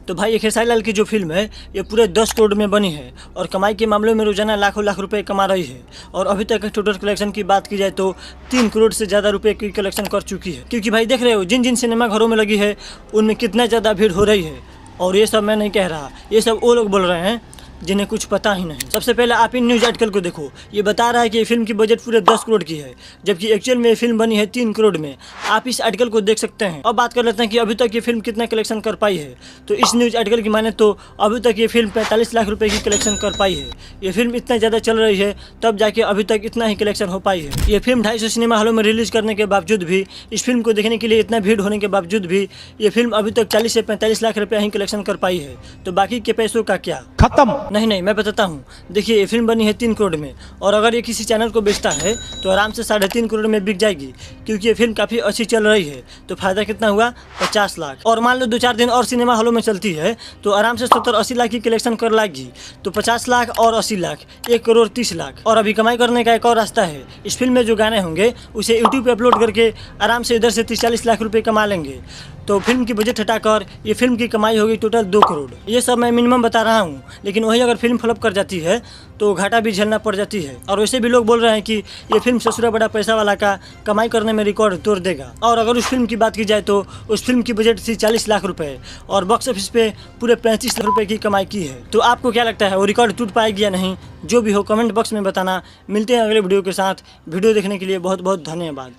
तो भाई ये खेसारी लाल की जो फिल्म है ये पूरे 10 करोड़ में बनी है और कमाई के मामले में रोजाना लाखों लाख रुपए कमा रही है। और अभी तक टोटल कलेक्शन की बात की जाए तो 3 करोड़ से ज़्यादा रुपए की कलेक्शन कर चुकी है। क्योंकि भाई देख रहे हो जिन जिन सिनेमा घरों में लगी है उनमें कितना ज़्यादा भीड़ हो रही है। और ये सब मैं नहीं कह रहा, ये सब वो लोग बोल रहे हैं जिन्हें कुछ पता ही नहीं। सबसे पहले आप इन न्यूज़ आर्टिकल को देखो, ये बता रहा है कि ये फिल्म की बजट पूरे 10 करोड़ की है, जबकि एक्चुअल में ये फिल्म बनी है 3 करोड़ में। आप इस आर्टिकल को देख सकते हैं। अब बात कर लेते हैं कि अभी तक ये फिल्म कितना कलेक्शन कर पाई है। तो इस न्यूज़ आर्टिकल की माने तो अभी तक ये फिल्म 45 लाख रुपये की कलेक्शन कर पाई है। ये फिल्म इतना ज़्यादा चल रही है तब जाके अभी तक इतना ही कलेक्शन हो पाई है। ये फिल्म 250 सिनेमा हॉलों में रिलीज़ करने के बावजूद भी, इस फिल्म को देखने के लिए इतना भीड़ होने के बावजूद भी ये फिल्म अभी तक 40 से 45 लाख रुपये ही कलेक्शन कर पाई है। तो बाकी के पैसों का क्या? खत्म। नहीं, मैं बताता हूँ। देखिए ये फिल्म बनी है 3 करोड़ में और अगर ये किसी चैनल को बेचता है तो आराम से 3.5 करोड़ में बिक जाएगी। क्योंकि ये फिल्म काफ़ी अच्छी चल रही है। तो फायदा कितना हुआ? 50 लाख। और मान लो 2-4 दिन और सिनेमा हॉलों में चलती है तो आराम से 70-80 लाख की कलेक्शन कर लाएगी। तो 50 लाख और 80 लाख 1 करोड़ 30 लाख। और अभी कमाई करने का एक और रास्ता है, इस फिल्म में जो गाने होंगे उसे यूट्यूब पे अपलोड करके आराम से इधर से 30-40 लाख रुपये कमा लेंगे। तो फिल्म की बजट हटाकर ये फिल्म की कमाई होगी टोटल 2 करोड़। ये सब मैं मिनिमम बता रहा हूँ, लेकिन वही अगर फिल्म फ्लॉप कर जाती है तो घाटा भी झेलना पड़ जाती है। और वैसे भी लोग बोल रहे हैं कि ये फिल्म ससुरा बड़ा पैसा वाला का कमाई करने में रिकॉर्ड तोड़ देगा। और अगर उस फिल्म की बात की जाए तो उस फिल्म की बजट थी 40 लाख रुपए और बॉक्स ऑफिस पे पूरे 35 लाख रुपए की कमाई की है। तो आपको क्या लगता है वो रिकॉर्ड टूट पाएगी या नहीं? जो भी हो कमेंट बॉक्स में बताना। मिलते हैं अगले वीडियो के साथ। वीडियो देखने के लिए बहुत बहुत धन्यवाद।